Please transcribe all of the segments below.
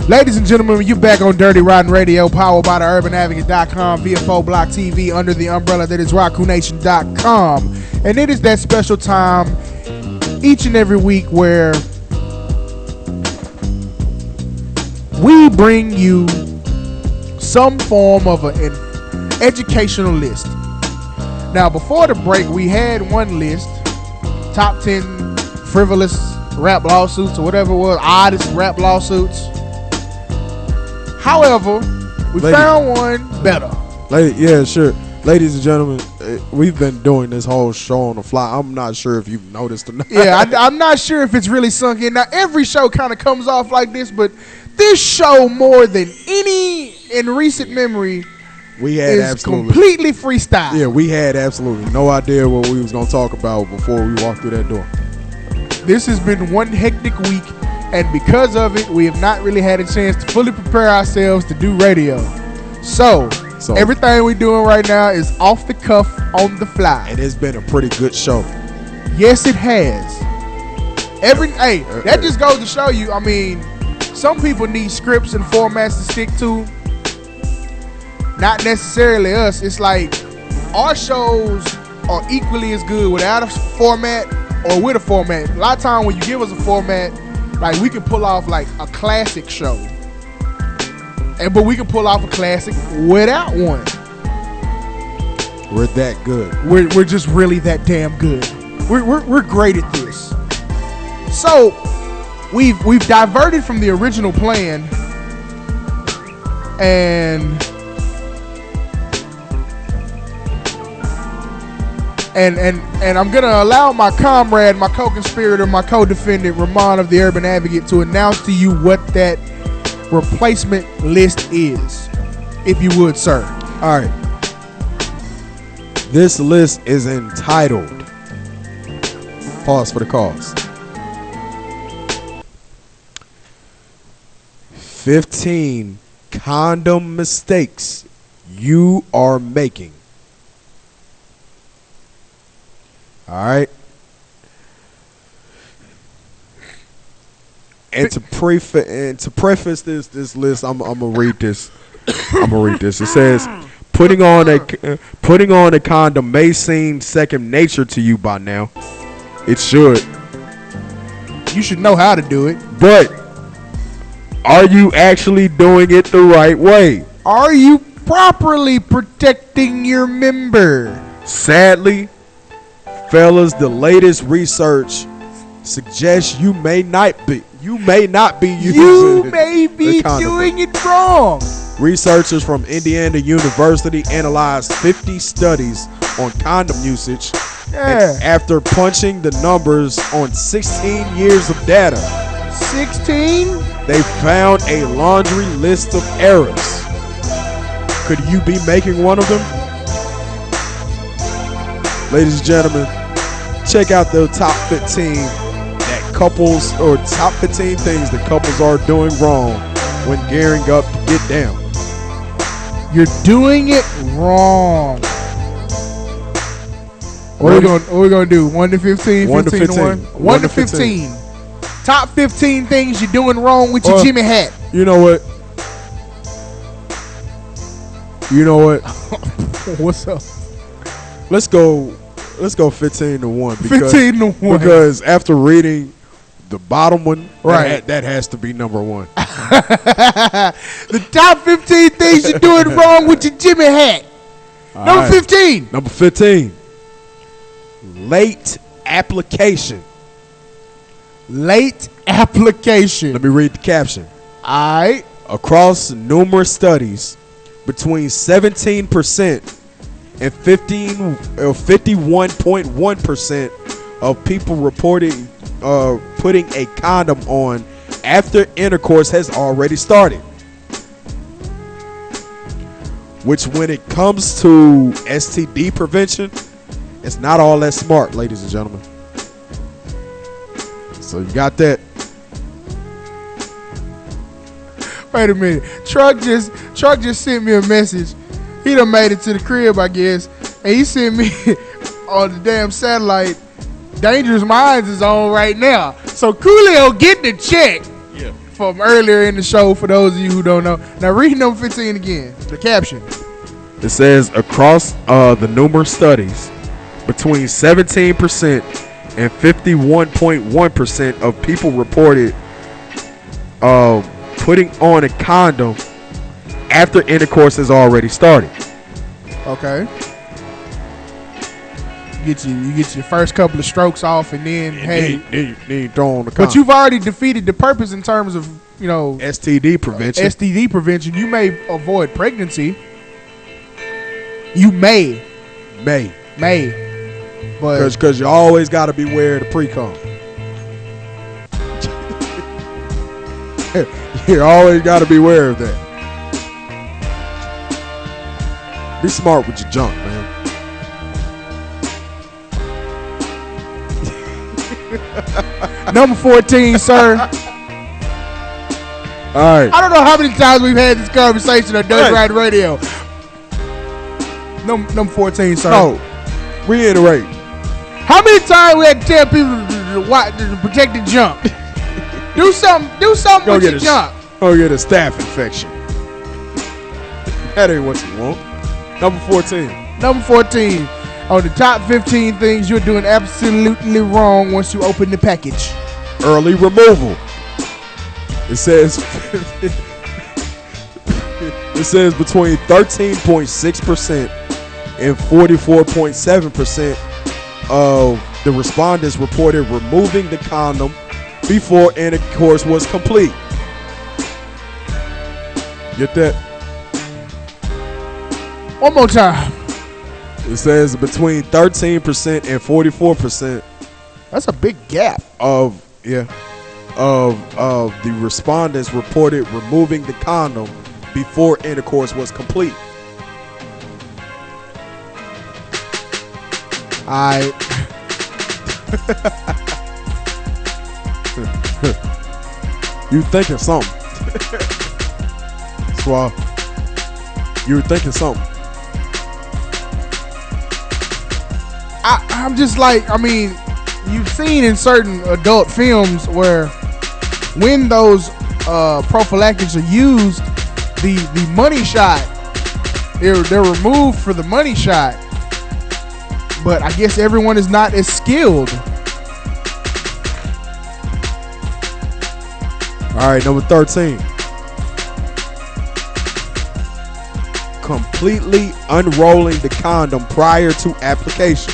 Ladies and gentlemen, you back on Dirty Rotten Radio, powered by the UrbanAdvocate.com, VFO Block TV, under the umbrella that is RockCoolNation.com. And it is that special time each and every week where we bring you some form of an educational list. Now, before the break, we had one list, top 10 frivolous rap lawsuits or whatever it was, oddest rap lawsuits. However, we found one better. Yeah, sure. Ladies and gentlemen, we've been doing this whole show on the fly. I'm not sure if you've noticed or not. Yeah, I'm not sure if it's really sunk in. Now, every show kind of comes off like this, but this show, more than any in recent memory, is completely freestyle. Yeah, we had absolutely no idea what we was going to talk about before we walked through that door. This has been one hectic week. And because of it, we have not really had a chance to fully prepare ourselves to do radio. So everything we're doing right now is off the cuff, on the fly. And it's been a pretty good show. Yes, it has. That just goes to show you, I mean, some people need scripts and formats to stick to. Not necessarily us. It's like our shows are equally as good without a format or with a format. A lot of times when you give us a format, like, we can pull off like a classic show, but we can pull off a classic without one. We're that good. We're just really that damn good. We're great at this. So we've diverted from the original plan, and I'm going to allow my comrade, my co-conspirator, my co-defendant, Ramon of the Urban Advocate, to announce to you what that replacement list is, if you would, sir. All right. This list is entitled, pause for the cause, 15 condom mistakes you are making. All right. And to preface this list, I'm gonna read this. It says, putting on a condom may seem second nature to you by now. It should. You should know how to do it. But are you actually doing it the right way? Are you properly protecting your member? Sadly, fellas, the latest research suggests you may not be doing it wrong. Researchers from Indiana University analyzed 50 studies on condom usage. And after punching the numbers on 16 years of data, 16? They found a laundry list of errors. Could you be making one of them? Ladies and gentlemen, check out the top 15 top 15 things that couples are doing wrong when gearing up to get down. You're doing it wrong. What are we gonna do? 1 to 15? 1 to 15. 1 to 15. Top 15 things you're doing wrong with your Jimmy hat. You know what? What's up? Let's go 15 to 1. 15 to 1. Because after reading the bottom one, right, that has to be number 1. The top 15 things you're doing wrong with your Jimmy hat. Number 15. Number 15. Late application. Late application. Let me read the caption. All right. Across numerous studies, between 17% and 51.1% of people reporting putting a condom on after intercourse has already started. Which, when it comes to STD prevention, it's not all that smart, ladies and gentlemen. So you got that. Wait a minute. Truck just sent me a message. He done made it to the crib, I guess. And he sent me on the damn satellite, Dangerous Minds is on right now. So Coolio getting the check from earlier in the show for those of you who don't know. Now read number 15 again. The caption. It says across the numerous studies, between 17% and 51.1% of people reported putting on a condom after intercourse has already started. Okay. You get your first couple of strokes off, and then Need throw on the condom. but you've already defeated the purpose in terms of STD prevention. STD prevention. You may avoid pregnancy. You may, but Because you always got to beware of the pre-cum. You always got to beware of that. Be smart with your junk, man. number 14, sir. All right. I don't know how many times we've had this conversation on Dutch Ride Radio. Number 14, sir. No. Reiterate. How many times we had to tell people to protect the jump? Do something with your jump. Go get a staph infection. That ain't what you want. Number 14. Number 14. On the top 15 things you're doing absolutely wrong once you open the package. Early removal. It says between 13.6% and 44.7% of the respondents reported removing the condom before intercourse was complete. Get that? One more time. It says between 13% and 44% That's a big gap. of the respondents reported removing the condom before intercourse was complete. You thinking something. Suave. You were thinking something. I'm just like, you've seen in certain adult films where when those prophylactics are used, the money shot, they're removed for the money shot. But I guess everyone is not as skilled. All right, number 13. Completely unrolling the condom prior to application.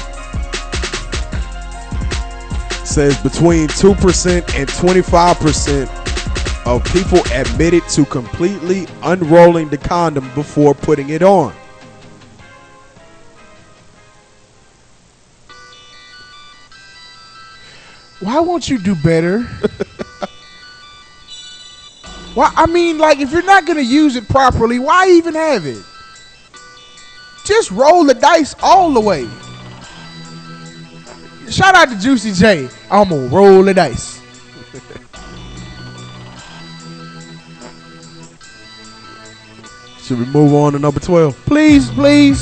Says between 2% and 25% of people admitted to completely unrolling the condom before putting it on. Why won't you do better? Why? If you're not going to use it properly, why even have it? Just roll the dice all the way. Shout out to Juicy J. I'm going to roll the dice. Should we move on to number 12? Please,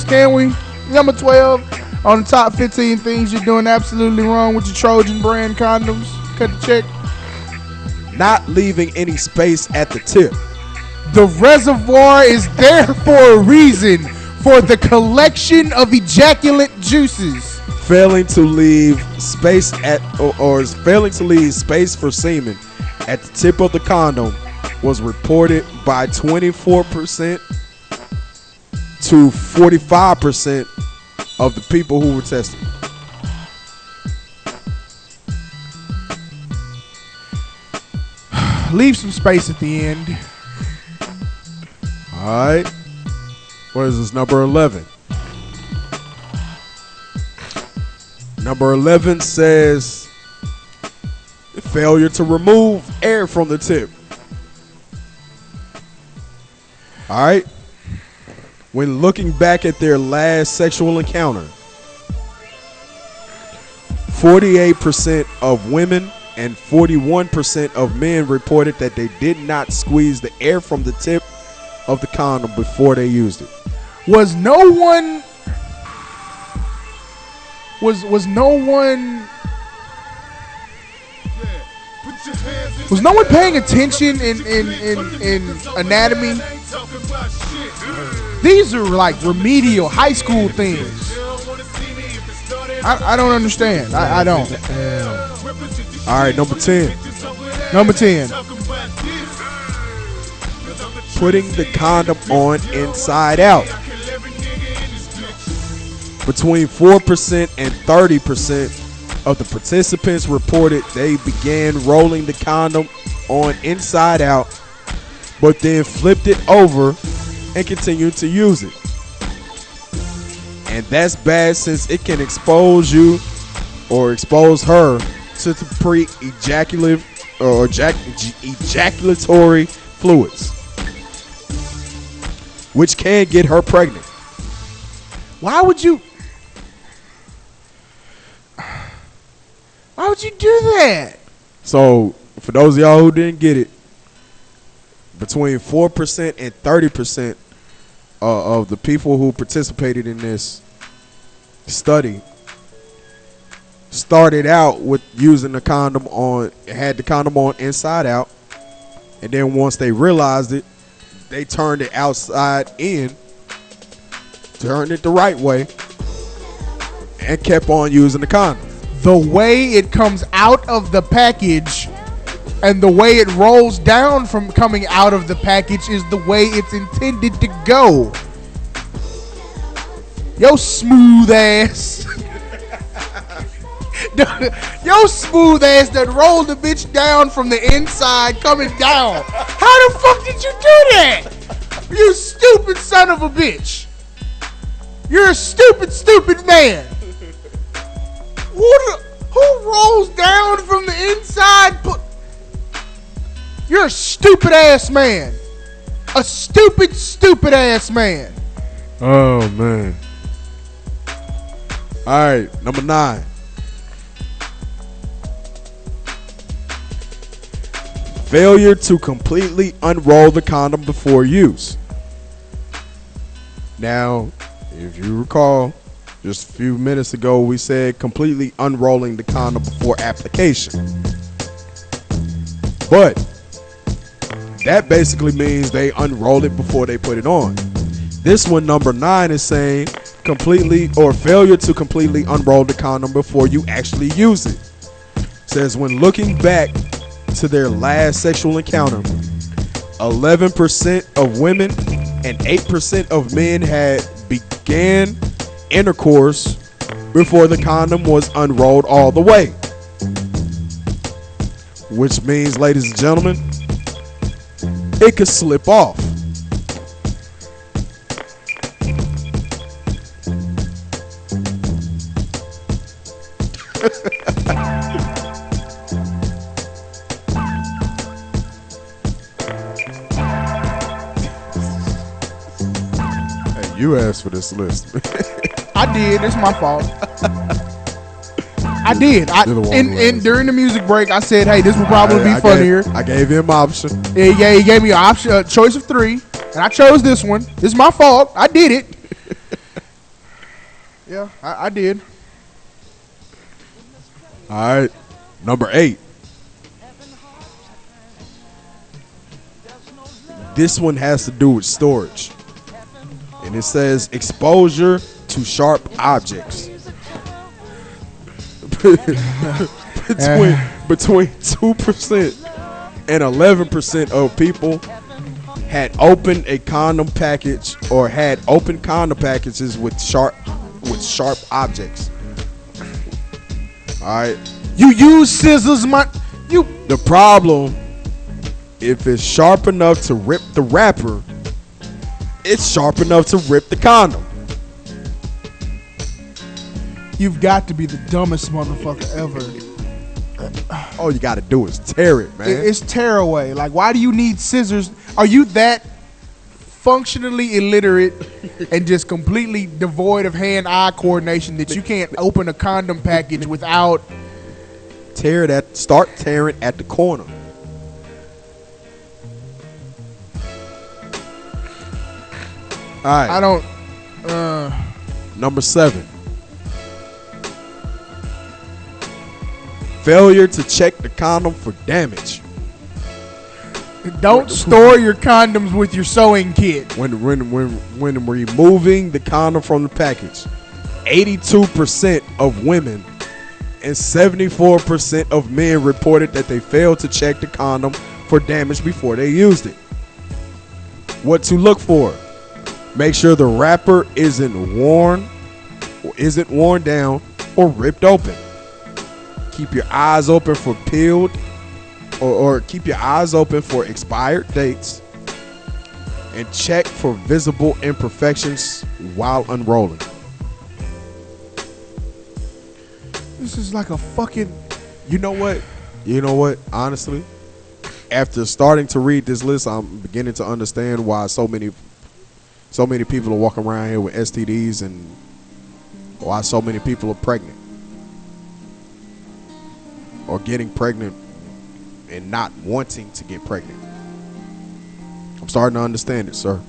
can we? Number 12, on the top 15 things you're doing absolutely wrong with your Trojan brand condoms. Cut the check. Not leaving any space at the tip. The reservoir is there for a reason, for the collection of ejaculate juices. Failing to leave space or failing to leave space for semen at the tip of the condom was reported by 24% to 45% of the people who were tested. Leave some space at the end. All right. What is this? Number 11. Number 11 says failure to remove air from the tip. All right. When looking back at their last sexual encounter, 48% of women and 41% of men reported that they did not squeeze the air from the tip of the condom before they used it. Was no one Yeah, put your hands in Was no one paying attention in anatomy? These are like remedial high school things. I don't understand. I don't. All right, number 10. Number 10. Putting the condom on inside out. Between 4% and 30% of the participants reported they began rolling the condom on inside out, but then flipped it over and continued to use it. And that's bad since it can expose you or expose her to the pre-ejaculative or ejaculatory fluids, which can get her pregnant. Why would you do that? So, for those of y'all who didn't get it, between 4% and 30% of the people who participated in this study started out with using the condom on, had the condom on inside out, and then once they realized it, they turned it outside in, turned it the right way, and kept on using the condom. The way it comes out of the package and the way it rolls down from coming out of the package is the way it's intended to go. Yo smooth ass. Yo smooth ass that rolled the bitch down from the inside coming down. How the fuck did you do that? You stupid son of a bitch. You're a stupid man. Who rolls down from the inside? You're a stupid ass man. A stupid ass man. Oh, man. All right, number 9. Failure to completely unroll the condom before use. Now, if you recall, just a few minutes ago, we said completely unrolling the condom before application. But that basically means they unroll it before they put it on. This one, number 9, is saying completely or failure to completely unroll the condom before you actually use it. Says when looking back to their last sexual encounter, 11% of women and 8% of men had began intercourse before the condom was unrolled all the way. Which means, ladies and gentlemen, it could slip off. Hey, you asked for this list. I did. It's my fault. I did. And during the music break, I said, "Hey, this will probably be funnier." I gave him an option. Yeah, he gave me an option, a choice of 3, and I chose this one. This is my fault. I did it. Yeah, I did. All right, number 8. This one has to do with storage, and it says exposure to sharp objects. between 2% and 11% of people had opened a condom package or had opened condom packages with sharp objects. All right. You use scissors, The problem, if it's sharp enough to rip the wrapper, it's sharp enough to rip the condom. You've got to be the dumbest motherfucker ever. All you got to do is tear it, man. It's tear away. Like, why do you need scissors? Are you that functionally illiterate and just completely devoid of hand-eye coordination that you can't open a condom package without start tearing at the corner? All right. I don't. Number 7. Failure to check the condom for damage. Don't store your condoms with your sewing kit. When removing the condom from the package, 82% of women and 74% of men reported that they failed to check the condom for damage before they used it. What to look for? Make sure the wrapper isn't worn down or ripped open. Keep your eyes open for peeled or keep your eyes open for expired dates, and check for visible imperfections while unrolling. This is like a fucking... You know what? Honestly, after starting to read this list, I'm beginning to understand why so many people are walking around here with STDs and why so many people are pregnant or getting pregnant and not wanting to get pregnant. I'm starting to understand it, sir.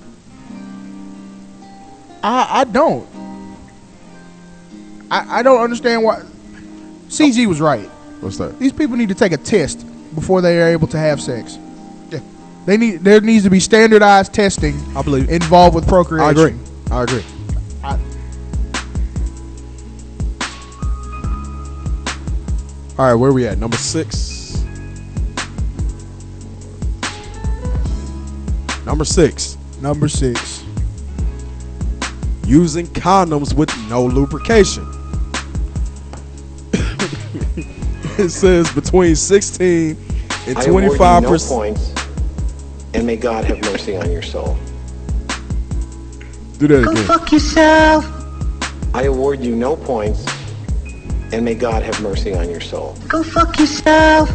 I don't. I don't understand why. CG was right. What's that? These people need to take a test before they are able to have sex. Yeah. There needs to be standardized testing, I believe, involved with procreation. I agree. All right, where we at? Number 6. Number 6. Using condoms with no lubrication. It says between 16 and 25%. I award you no points, and may God have mercy on your soul. Do that again. Go fuck yourself. I award you no points, and may God have mercy on your soul. Go fuck yourself.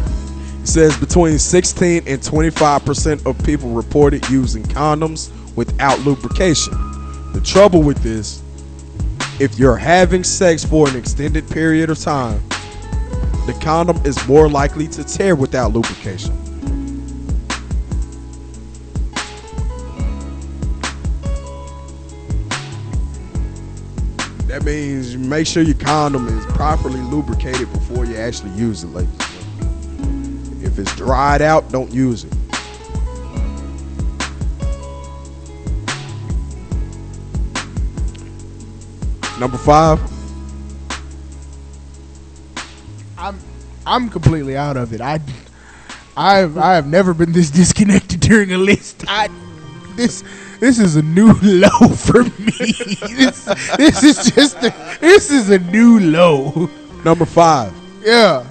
It says between 16 and 25% of people reported using condoms without lubrication. The trouble with this, if you're having sex for an extended period of time, the condom is more likely to tear without lubrication. That means you make sure your condom is properly lubricated before you actually use it, ladies. If it's dried out, don't use it. Number 5. I'm completely out of it. I have never been this disconnected during a list. This is a new low for me. This is a new low. Number 5. Yeah.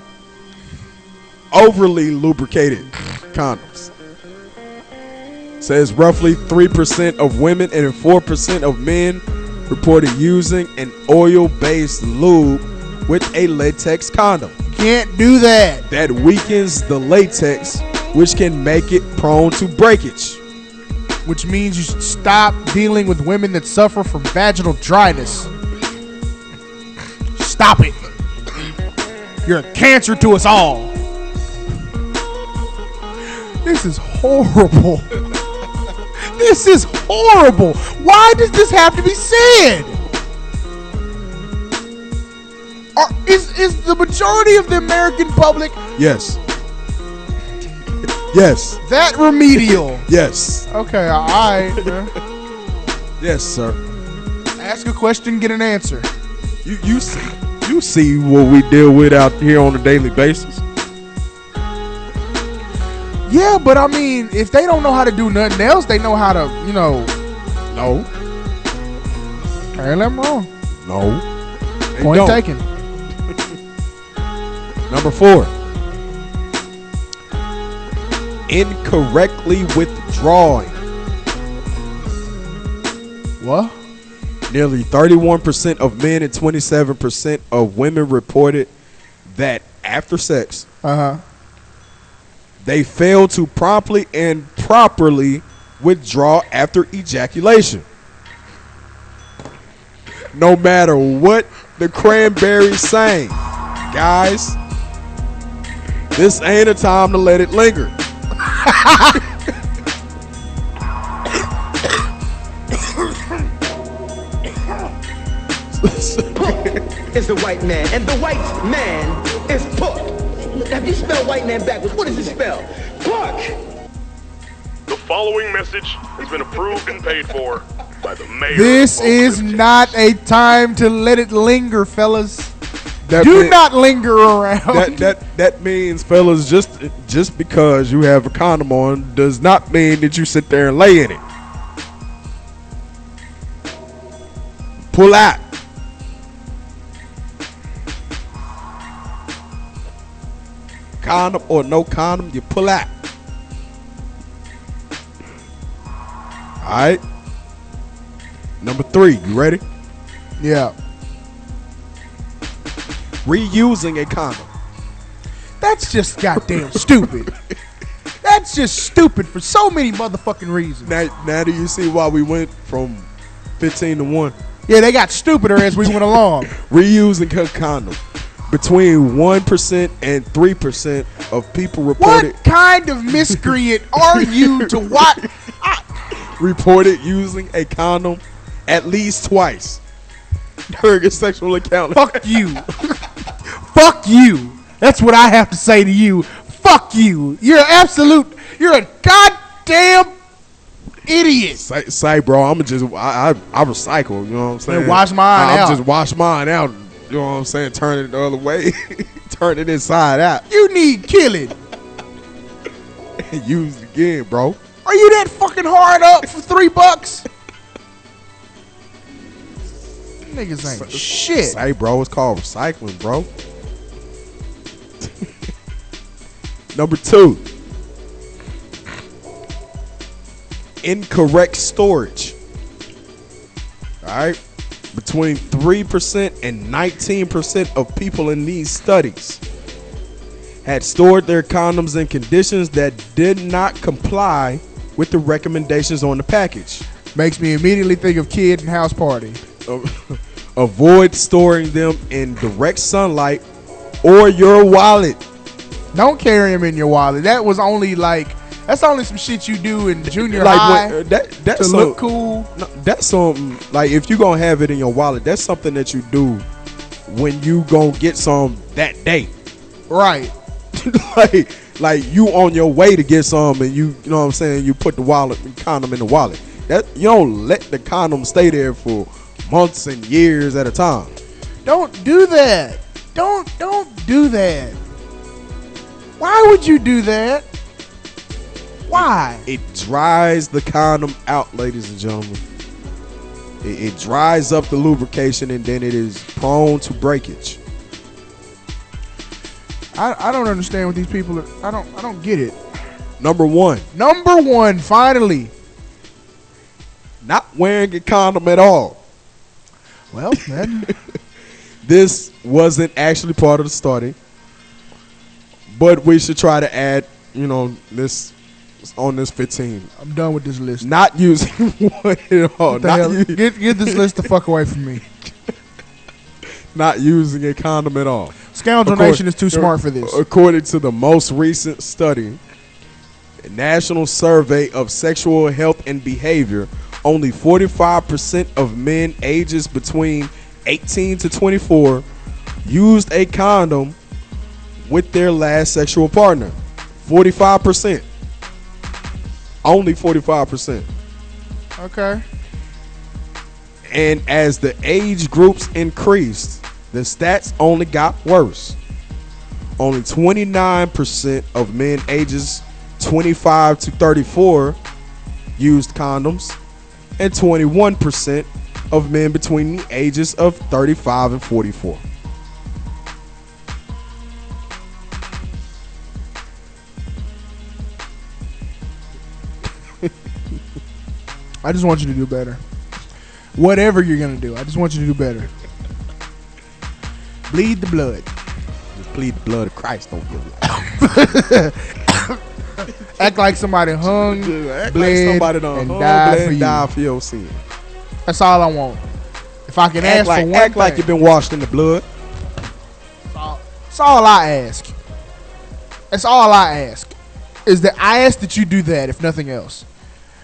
Overly lubricated condoms. Says roughly 3% of women and 4% of men reported using an oil-based lube with a latex condom. Can't do that. That weakens the latex, which can make it prone to breakage. Which means you should stop dealing with women that suffer from vaginal dryness. Stop it. You're a cancer to us all. This is horrible. This is horrible. Why does this have to be said? Is the majority of the American public Yes. Yes. that remedial? Yes. Okay, all right. Yes, sir. Ask a question, get an answer. You see what we deal with out here on a daily basis. Yeah, but I mean, if they don't know how to do nothing else, they know how to, No. apparently I'm wrong. No. They Point don't. taken. Number 4. Incorrectly withdrawing. What? Nearly 31% of men and 27% of women reported that after sex, they fail to promptly and properly withdraw after ejaculation. No matter what the Cranberries sang, guys, this ain't a time to let it linger. Is the white man, and the white man is pork. Have you spelled white man backwards? What does it spell? Pork. following message has been approved and paid for by the mayor. This of is Oakland, not a time to let it linger, fellas. That Do mean- not linger around. That means, fellas, just because you have a condom on does not mean that you sit there and lay in it. Pull out. Condom or no condom, you pull out. All right. Number 3, you ready? Yeah. Reusing a condom. That's just goddamn stupid. That's just stupid for so many motherfucking reasons. Now do you see why we went from 15 to 1? Yeah, they got stupider as we went along. Reusing a condom. Between 1% and 3% of people reported What kind of miscreant are you to what? reported using a condom at least twice during a sexual encounter. Fuck you. Fuck you. That's what I have to say to you. Fuck you. You're a goddamn idiot. Say, bro, I recycle. You know what I'm saying? Man, wash mine out. I'm just wash mine out. You know what I'm saying? Turn it the other way. Turn it inside out. You need killing. And use it again, bro. Are you that fucking hard up for $3? Niggas ain't shit. Say, bro, it's called recycling, bro. Number 2. Incorrect storage. All right. Between 3% and 19% of people in these studies had stored their condoms in conditions that did not comply with the recommendations on the package. Makes me immediately think of kid and house party. Avoid storing them in direct sunlight or your wallet. Don't carry them in your wallet. That's only some shit you do in junior high That's to look cool. No, that's something, like, if you gonna have it in your wallet, that's something that you do when you gonna get some that day. Right. like you on your way to get some, and you know what I'm saying, you put the condom in the wallet. That you don't let the condom stay there for months and years at a time. Don't do that. Don't do that. Why would you do that? Why? It dries the condom out, ladies and gentlemen. It dries up the lubrication, and then it is prone to breakage. I don't understand what these people are. I don't get it. Number 1, Finally. not wearing a condom at all. Well, man. This wasn't actually part of the study, but we should try to add, this on this 15. I'm done with this list. Not using one at all. What the hell? Get this list the fuck away from me. Not using a condom at all. Scoundrel Nation is too smart for this. According to the most recent study, a national survey of sexual health and behavior, only 45% of men ages between 18 to 24 used a condom with their last sexual partner. 45%. Only 45%. Okay. And as the age groups increased, the stats only got worse. Only 29% of men ages 25 to 34 used condoms, and 21% of men between the ages of 35 and 44. I just want you to do better. Whatever you're gonna do, I just want you to do better. Bleed the blood. Just plead the blood of Christ. Don't give it. Act like somebody hung, Act bled, like somebody done and hung, died bled, for you. died for your sin. That's all I want. If I can ask for one Act thing, like you've been washed in the blood. that's all I ask. That's all I ask. Is that I ask that you do that, if nothing else.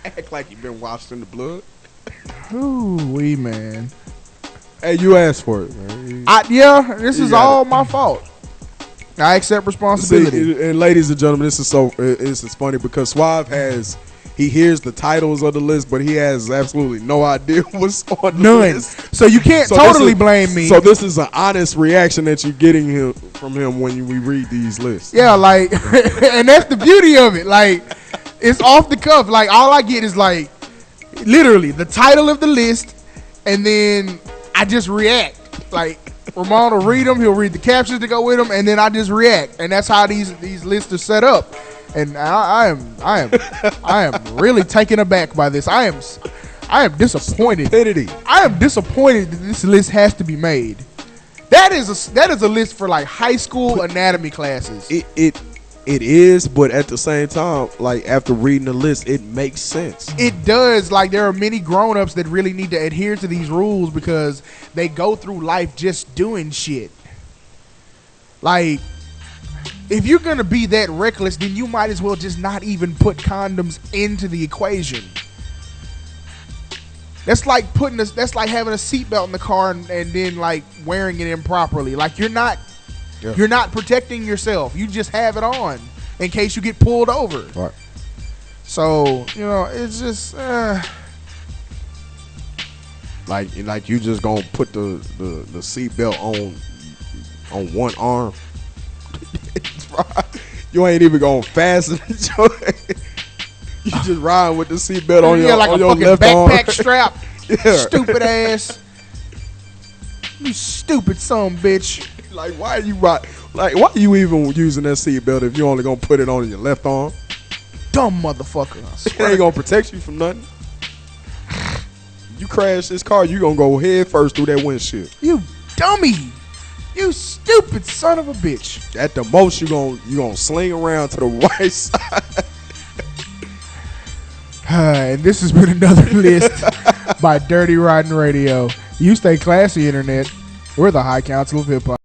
Act like you've been washed in the blood. Ooh, wee man. Hey, you asked for it, man. This You is got all it. my fault. I accept responsibility. See, and ladies and gentlemen, this is funny because Suave has he hears the titles of the list, but he has absolutely no idea what's on the None. list. So you can't So this totally is- blame me. So this is an honest reaction that you're getting from him when we read these lists. Yeah, like, and that's the beauty of it. Like, it's off the cuff. Like, all I get is like, literally the title of the list, and then I just react. Like, Ramon will read them, he'll read the captions to go with them, and then I just react. And that's how these lists are set up. And I am really taken aback by this. I am disappointed. Stupidity. I am disappointed that this list has to be made. That is a list for like high school anatomy classes. It is, but at the same time, like after reading the list, it makes sense. It does. Like, there are many grown-ups that really need to adhere to these rules because they go through life just doing shit. Like, if you're gonna be that reckless, then you might as well just not even put condoms into the equation. That's like that's like having a seatbelt in the car and then like wearing it improperly. Like, you're not protecting yourself. You just have it on in case you get pulled over. Right. So, it's just Like you just gonna put the seatbelt on one arm. You ain't even gonna fasten it. You just riding with the seatbelt on your, like on a your fucking left arm. backpack strap. Yeah. Stupid ass. You stupid son of a bitch. Like, why are you even using that seatbelt if you only gonna put it on your left arm? Dumb motherfucker. It ain't gonna protect you from nothing. You crash this car, you gonna go head first through that windshield. You dummy. You stupid son of a bitch. At the most, you gonna sling around to the right side. And this has been another list by Dirty Rotten Radio. You stay classy, internet. We're the High Council of Hip Hop.